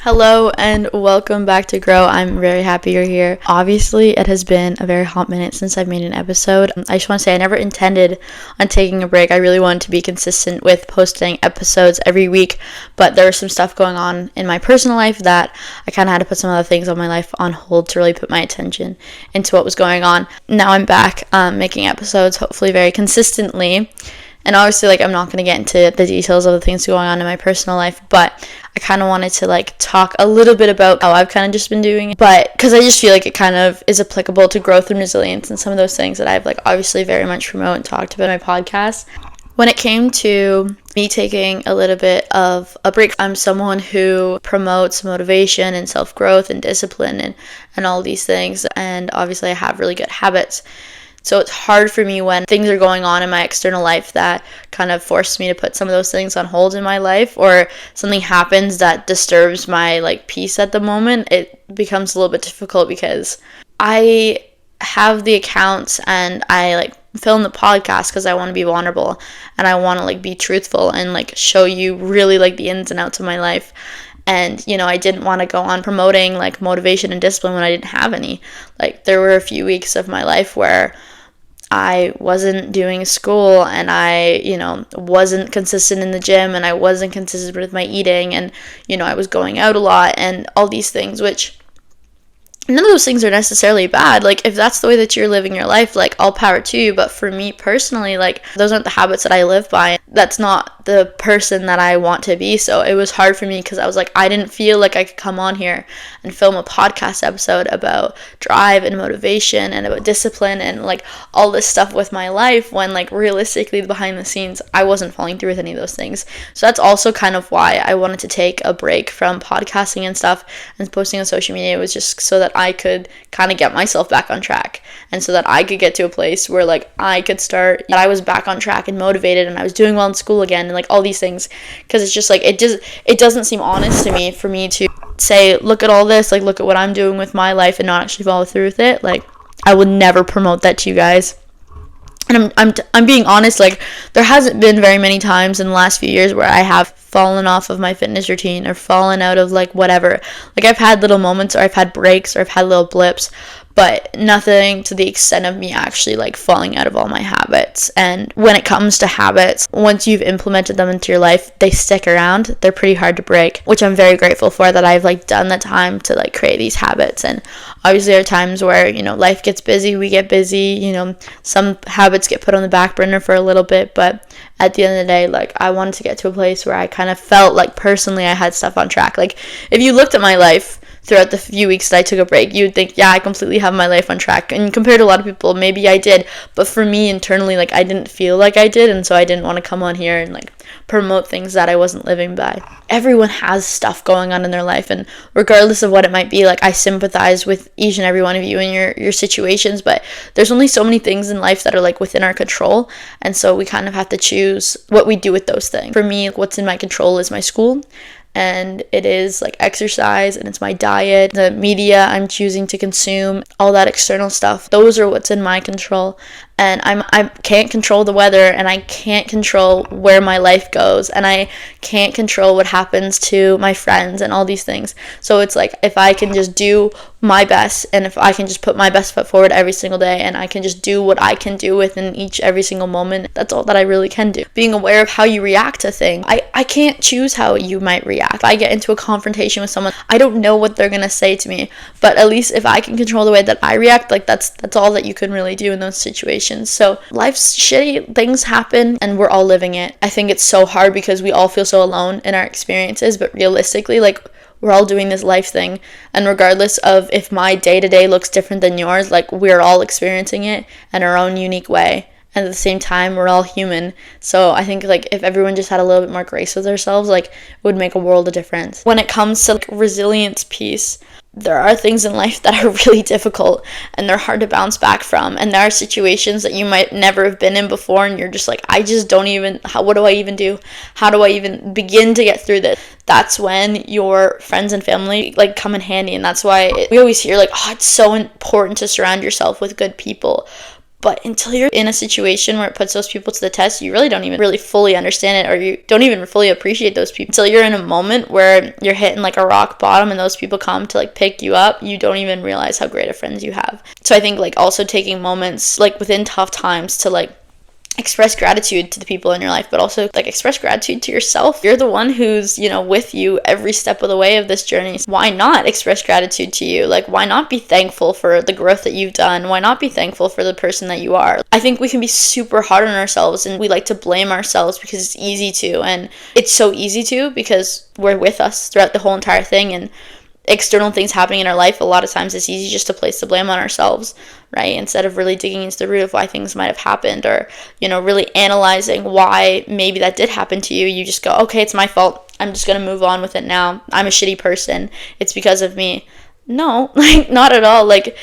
Hello and welcome back to Grow. I'm very happy you're here. Obviously, it has been a very hot minute since I've made an episode. I just want to say I never intended on taking a break. I really wanted to be consistent with posting episodes every week, but there was some stuff going on in my personal life that I kind of had to put some other things on my life on hold to really put my attention into what was going on. Now I'm back making episodes, hopefully very consistently. And obviously, I'm not going to get into the details of the things going on in my personal life, but I kind of wanted to, talk a little bit about how I've kind of just been doing it. But, because I just feel like it kind of is applicable to growth and resilience and some of those things that I've, obviously very much promote and talked about in my podcast. When it came to me taking a little bit of a break, I'm someone who promotes motivation and self-growth and discipline and all these things. And obviously, I have really good habits. So it's hard for me when things are going on in my external life that kind of force me to put some of those things on hold in my life, or something happens that disturbs my peace at the moment. It becomes a little bit difficult because I have the accounts and I film the podcast because I want to be vulnerable and I want to be truthful and show you really the ins and outs of my life. And, I didn't want to go on promoting motivation and discipline when I didn't have any. There were a few weeks of my life where I wasn't doing school and I, wasn't consistent in the gym and I wasn't consistent with my eating and, I was going out a lot and all these things, which none of those things are necessarily bad. If that's the way that you're living your life, all power to you. But for me personally, those aren't the habits that I live by. That's not the person that I want to be. So it was hard for me because I was I didn't feel like I could come on here and film a podcast episode about drive and motivation and about discipline and all this stuff with my life when realistically behind the scenes, I wasn't following through with any of those things. So that's also kind of why I wanted to take a break from podcasting and stuff and posting on social media. It was just so that I could kind of get myself back on track and so that I could get to a place where I could start, that I was back on track and motivated and I was doing well in school again and all these things. Because it's just it doesn't seem honest to me for me to say, look at all this, look at what I'm doing with my life and not actually follow through with it. I would never promote that to you guys. And I'm being honest, there hasn't been very many times in the last few years where I have fallen off of my fitness routine or fallen out of whatever. I've had little moments or I've had breaks or I've had little blips, but nothing to the extent of me actually falling out of all my habits. And when it comes to habits, once you've implemented them into your life, they stick around. They're pretty hard to break, which I'm very grateful for that I've done the time to create these habits. And obviously there are times where, life gets busy, we get busy, some habits get put on the back burner for a little bit, but at the end of the day, I wanted to get to a place where I kind of felt personally I had stuff on track. If you looked at my life throughout the few weeks that I took a break, you'd think, yeah, I completely have my life on track. And compared to a lot of people, maybe I did. But for me, internally, I didn't feel like I did. And so I didn't want to come on here and, promote things that I wasn't living by. Everyone has stuff going on in their life. And regardless of what it might be, I sympathize with each and every one of you in your situations. But there's only so many things in life that are, within our control. And so we kind of have to choose what we do with those things. For me, what's in my control is my school. And it is exercise and it's my diet, the media I'm choosing to consume, all that external stuff. Those are what's in my control. And I can't control the weather and I can't control where my life goes and I can't control what happens to my friends and all these things. So it's if I can just do my best and if I can just put my best foot forward every single day and I can just do what I can do within every single moment, that's all that I really can do. Being aware of how you react to things. I can't choose how you might react. If I get into a confrontation with someone, I don't know what they're gonna say to me, but at least if I can control the way that I react, that's all that you can really do in those situations. So life's shitty, things happen and we're all living it. I think it's so hard because we all feel so alone in our experiences, but realistically, we're all doing this life thing, and regardless of if my day-to-day looks different than yours, we're all experiencing it in our own unique way. And at the same time, we're all human. So I think if everyone just had a little bit more grace with ourselves, it would make a world of difference. When it comes to resilience piece, there are things in life that are really difficult and they're hard to bounce back from. And there are situations that you might never have been in before and you're just I just don't even, what do I even do? How do I even begin to get through this? That's when your friends and family come in handy. And that's why we always hear it's so important to surround yourself with good people. But until you're in a situation where it puts those people to the test, you really don't even really fully understand it, or you don't even fully appreciate those people. Until you're in a moment where you're hitting like a rock bottom and those people come to like pick you up, you don't even realize how great of friends you have. So I think like also taking moments like within tough times to like express gratitude to the people in your life, but also like express gratitude to yourself. You're the one who's, you know, with you every step of the way of this journey. So why not express gratitude to you? Like, why not be thankful for the growth that you've done? Why not be thankful for the person that you are? I think we can be super hard on ourselves, and we like to blame ourselves because it's easy to, and it's so easy to because we're with us throughout the whole entire thing, and external things happening in our life, a lot of times it's easy just to place the blame on ourselves, right? Instead of really digging into the root of why things might have happened, or, you know, really analyzing why maybe that did happen to you. You just go, okay, it's my fault. I'm just going to move on with it now. I'm a shitty person. It's because of me. No, like, not at all. Like,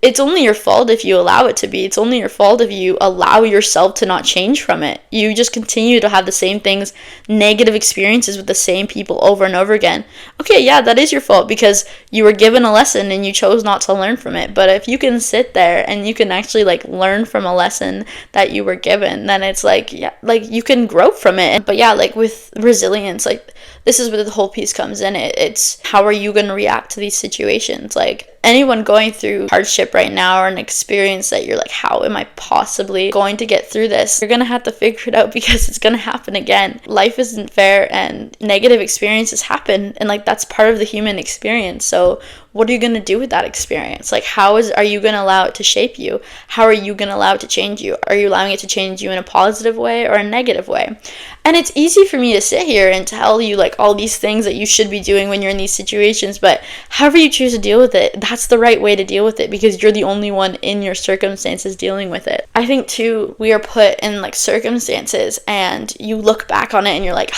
it's only your fault if you allow it to be. It's only your fault if you allow yourself to not change from it. You just continue to have the same things, negative experiences with the same people over and over again. Okay, yeah, that is your fault because you were given a lesson and you chose not to learn from it. But if you can sit there and you can actually like learn from a lesson that you were given, then it's like, yeah, like you can grow from it. But yeah, like with resilience, like this is where the whole piece comes in. It's how are you going to react to these situations? Like anyone going through hardship right now, or an experience that you're like, how am I possibly going to get through this? You're going to have to figure it out because it's going to happen again. Life isn't fair and negative experiences happen, and like that's part of the human experience. So what are you going to do with that experience? Like are you going to allow it to shape you? How are you going to allow it to change you? Are you allowing it to change you in a positive way or a negative way? And it's easy for me to sit here and tell you like all these things that you should be doing when you're in these situations, but however you choose to deal with it, that's the right way to deal with it because you're the only one in your circumstances dealing with it. I think too, we are put in like circumstances and you look back on it and you're like,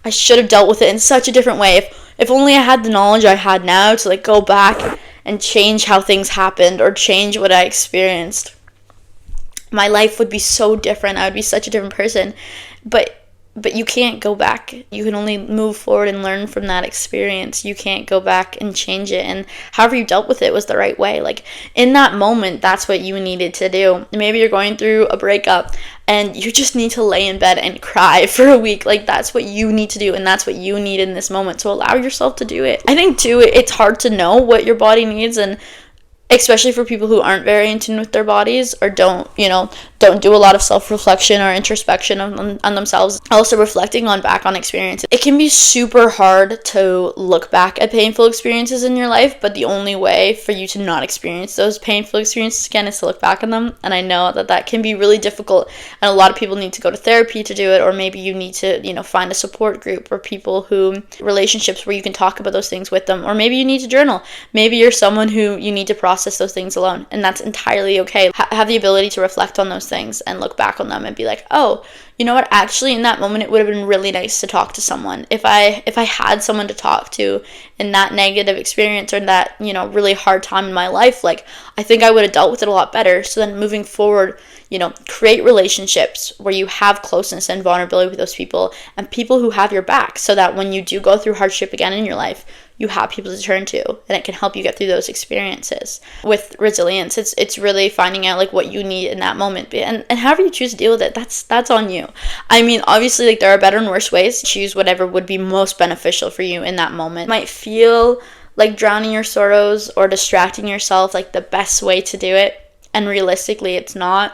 I should have dealt with it in such a different way. If only I had the knowledge I had now to like go back and change how things happened or change what I experienced, my life would be so different. I would be such a different person. But you can't go back. You can only move forward and learn from that experience. You can't go back and change it. And however you dealt with it was the right way. Like in that moment, that's what you needed to do. Maybe you're going through a breakup and you just need to lay in bed and cry for a week. Like that's what you need to do. And that's what you need in this moment. So allow yourself to do it. I think too, it's hard to know what your body needs, and especially for people who aren't very in tune with their bodies or don't do a lot of self-reflection or introspection on themselves. Also reflecting back on experiences. It can be super hard to look back at painful experiences in your life, but the only way for you to not experience those painful experiences again is to look back on them. And I know that can be really difficult, and a lot of people need to go to therapy to do it, or maybe you need to, find a support group or relationships where you can talk about those things with them, or maybe you need to journal. Maybe you're someone who you need to process those things alone, and that's entirely okay. Have the ability to reflect on those things and look back on them and be like, oh, you know what, actually in that moment it would have been really nice to talk to someone. If I had someone to talk to in that negative experience or that really hard time in my life, like I think I would have dealt with it a lot better. So then moving forward, create relationships where you have closeness and vulnerability with those people, and people who have your back, so that when you do go through hardship again in your life, you have people to turn to, and it can help you get through those experiences. With resilience, it's really finding out like what you need in that moment, and however you choose to deal with it, that's on you. I mean, obviously, like there are better and worse ways. Choose whatever would be most beneficial for you in that moment. It might feel like drowning your sorrows or distracting yourself like the best way to do it, and realistically it's not.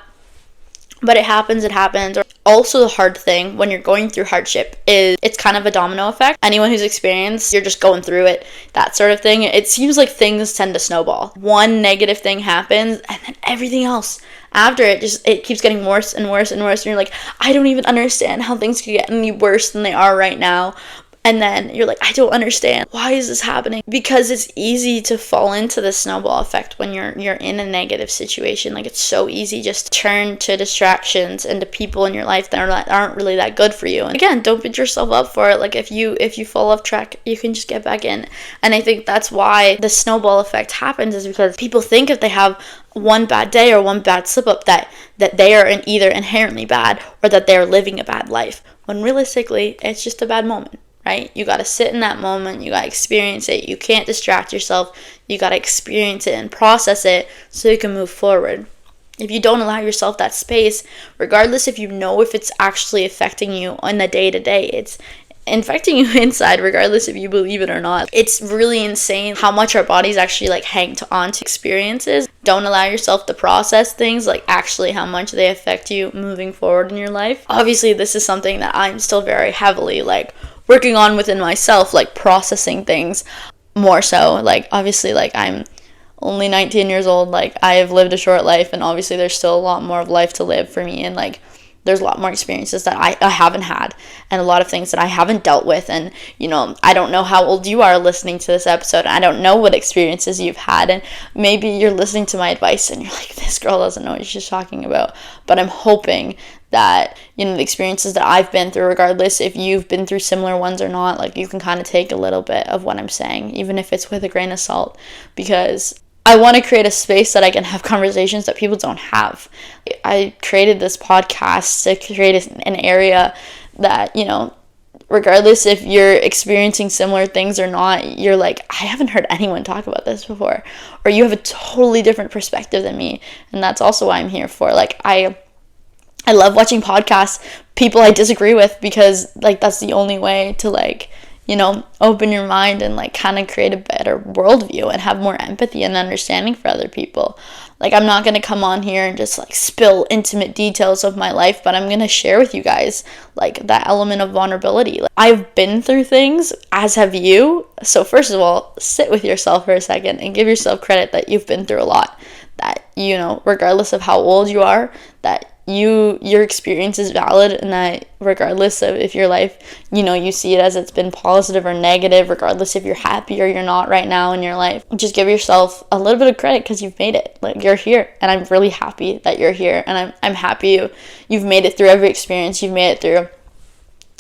But it happens. Also, the hard thing when you're going through hardship is it's kind of a domino effect. Anyone who's experienced, you're just going through it, that sort of thing. It seems like things tend to snowball. One negative thing happens, and then everything else after it keeps getting worse and worse and worse. And you're like, I don't even understand how things could get any worse than they are right now. And then you're like, I don't understand. Why is this happening? Because it's easy to fall into the snowball effect when you're in a negative situation. Like it's so easy just to turn to distractions and to people in your life that aren't really that good for you. And again, don't beat yourself up for it. Like if you fall off track, you can just get back in. And I think that's why the snowball effect happens, is because people think if they have one bad day or one bad slip up that they are either inherently bad or that they're living a bad life. When realistically, it's just a bad moment. Right? You got to sit in that moment. You got to experience it. You can't distract yourself. You got to experience it and process it so you can move forward. if you don't allow yourself that space, regardless if you know if it's actually affecting you on the day-to-day, it's infecting you inside regardless if you believe it or not. It's really insane how much our bodies actually like hang on to experiences. Don't allow yourself to process things, like actually how much they affect you moving forward in your life. Obviously, this is something that I'm still very heavily like working on within myself, like processing things more so. Like obviously, like I'm only 19 years old, like I have lived a short life, and obviously there's still a lot more of life to live for me, and like there's a lot more experiences that I haven't had, and a lot of things that I haven't dealt with. And you know, I don't know how old you are listening to this episode. I don't know what experiences you've had, and maybe you're listening to my advice and you're like, this girl doesn't know what she's talking about. But I'm hoping that, you know, the experiences that I've been through, regardless if you've been through similar ones or not, like you can kind of take a little bit of what I'm saying, even if it's with a grain of salt, because I want to create a space that I can have conversations that people don't have. I created this podcast to create an area that, you know, regardless if you're experiencing similar things or not, you're like, I haven't heard anyone talk about this before, or you have a totally different perspective than me. And that's also what I'm here for. Like, I love watching podcasts, people I disagree with, because like that's the only way to like, you know, open your mind and like kind of create a better worldview and have more empathy and understanding for other people. Like, I'm not going to come on here and just like spill intimate details of my life, but I'm going to share with you guys like that element of vulnerability. Like, I've been through things, as have you. So first of all, sit with yourself for a second and give yourself credit that you've been through a lot. That, you know, regardless of how old you are, that your experience is valid, and that regardless of if your life, you know, you see it as it's been positive or negative, regardless if you're happy or you're not right now in your life, just give yourself a little bit of credit because you've made it. Like, you're here, and I'm really happy that you're here, and I'm happy you've made it through every experience you've made it through,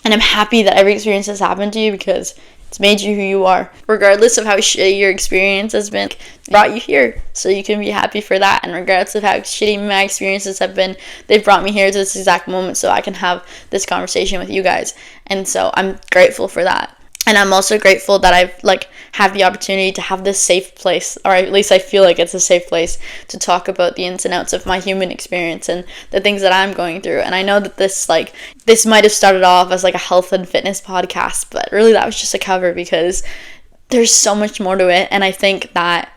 and I'm happy that every experience has happened to you because it's made you who you are. Regardless of how shitty your experience has been, brought you here, so you can be happy for that. And regardless of how shitty my experiences have been, they've brought me here to this exact moment so I can have this conversation with you guys. And so I'm grateful for that. And I'm also grateful that I've like have the opportunity to have this safe place, or at least I feel like it's a safe place to talk about the ins and outs of my human experience and the things that I'm going through. And I know that this might have started off as like a health and fitness podcast, but really that was just a cover because there's so much more to it. And I think that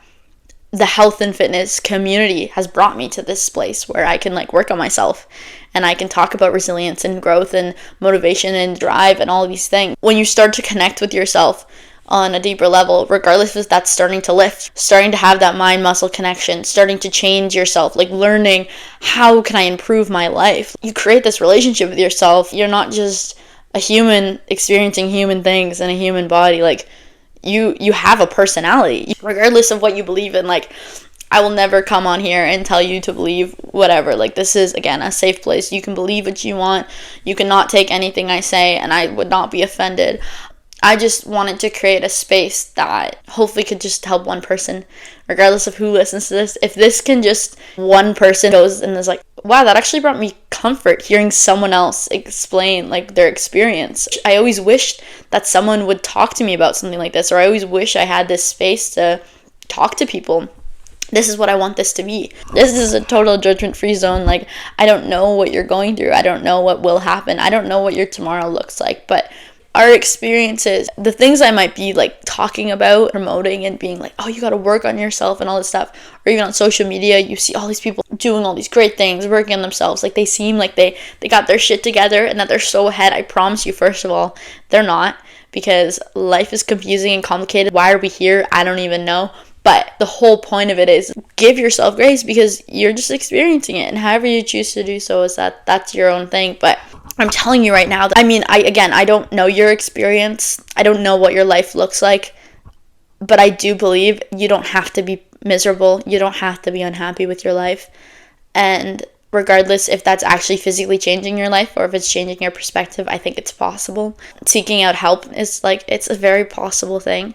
the health and fitness community has brought me to this place where I can like work on myself, and I can talk about resilience and growth and motivation and drive and all these things. When you start to connect with yourself on a deeper level, regardless if that's starting to lift, starting to have that mind-muscle connection, starting to change yourself, like learning how can I improve my life, you create this relationship with yourself. You're not just a human experiencing human things in a human body. Like, you have a personality, regardless of what you believe in. Like, I will never come on here and tell you to believe whatever. Like, this is, again, a safe place. You can believe what you want. You cannot take anything I say, and I would not be offended. I just wanted to create a space that hopefully could just help one person, regardless of who listens to this. If this can just one person goes and is like, wow, that actually brought me comfort hearing someone else explain like their experience. I always wished that someone would talk to me about something like this, or I always wish I had this space to talk to people. This is what I want this to be. This is a total judgment-free zone. Like, I don't know what you're going through. I don't know what will happen. I don't know what your tomorrow looks like, but our experiences, the things I might be like talking about, promoting, and being like, oh, you got to work on yourself and all this stuff, or even on social media, you see all these people doing all these great things, working on themselves, like they seem like they got their shit together and that they're so ahead. I promise you, first of all, they're not, because life is confusing and complicated. Why are we here? I don't even know. But the whole point of it is give yourself grace, because you're just experiencing it, and however you choose to do so is that's your own thing. But I'm telling you right now, I don't know your experience. I don't know what your life looks like, but I do believe you don't have to be miserable. You don't have to be unhappy with your life. And regardless if that's actually physically changing your life or if it's changing your perspective, I think it's possible. Seeking out help is it's a very possible thing.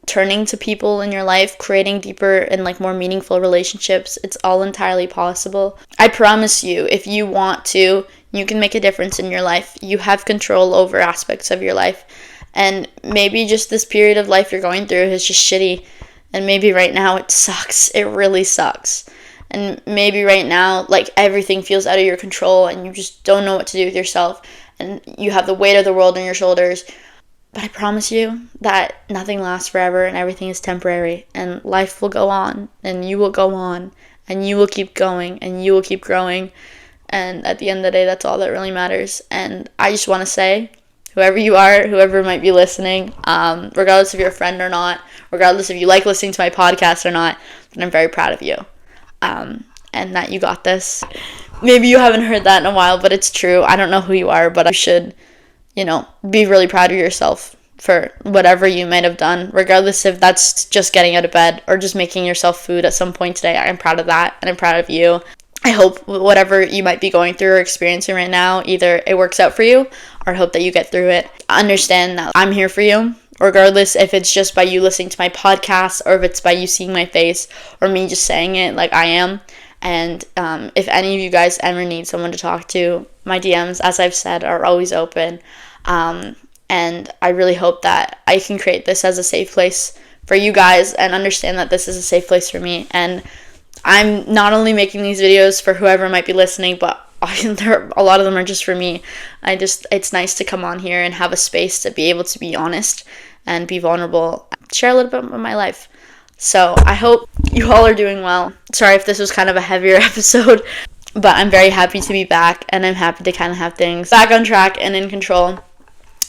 Turning to people in your life, creating deeper and more meaningful relationships, it's all entirely possible. I promise you, if you want to, you can make a difference in your life. You have control over aspects of your life. And maybe just this period of life you're going through is just shitty. And maybe right now it sucks. It really sucks. And maybe right now, like, everything feels out of your control and you just don't know what to do with yourself, and you have the weight of the world on your shoulders. But I promise you that nothing lasts forever and everything is temporary, and life will go on, and you will go on, and you will keep going, and you will keep growing. And at the end of the day, that's all that really matters. And I just want to say, whoever you are, whoever might be listening, regardless if you're a friend or not, regardless if you like listening to my podcast or not, then I'm very proud of you. And that you got this. Maybe you haven't heard that in a while, but it's true. I don't know who you are, but you should, be really proud of yourself for whatever you might have done, regardless if that's just getting out of bed or just making yourself food at some point today. I'm proud of that, and I'm proud of you. I hope whatever you might be going through or experiencing right now, either it works out for you, or I hope that you get through it. Understand that I'm here for you, regardless if it's just by you listening to my podcast, or if it's by you seeing my face, or me just saying it like I am. And if any of you guys ever need someone to talk to, my DMs, as I've said, are always open. And I really hope that I can create this as a safe place for you guys, and understand that this is a safe place for me. And I'm not only making these videos for whoever might be listening, but a lot of them are just for me. It's nice to come on here and have a space to be able to be honest and be vulnerable, share a little bit of my life. So I hope you all are doing well. Sorry if this was kind of a heavier episode, but I'm very happy to be back, and I'm happy to kind of have things back on track and in control.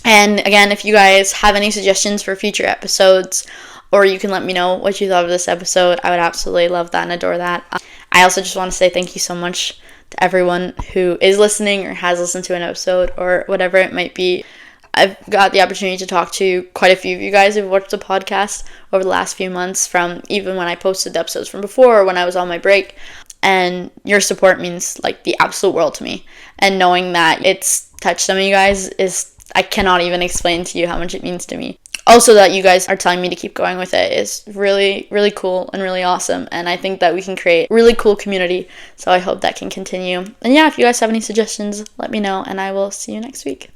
And again, if you guys have any suggestions for future episodes, or you can let me know what you thought of this episode, I would absolutely love that and adore that. I also just want to say thank you so much to everyone who is listening or has listened to an episode or whatever it might be. I've got the opportunity to talk to quite a few of you guys who've watched the podcast over the last few months, from even when I posted the episodes from before, or when I was on my break. And your support means like the absolute world to me. And knowing that it's touched some of you guys I cannot even explain to you how much it means to me. Also, that you guys are telling me to keep going with it is really, really cool and really awesome. And I think that we can create a really cool community. So I hope that can continue. And yeah, if you guys have any suggestions, let me know, and I will see you next week.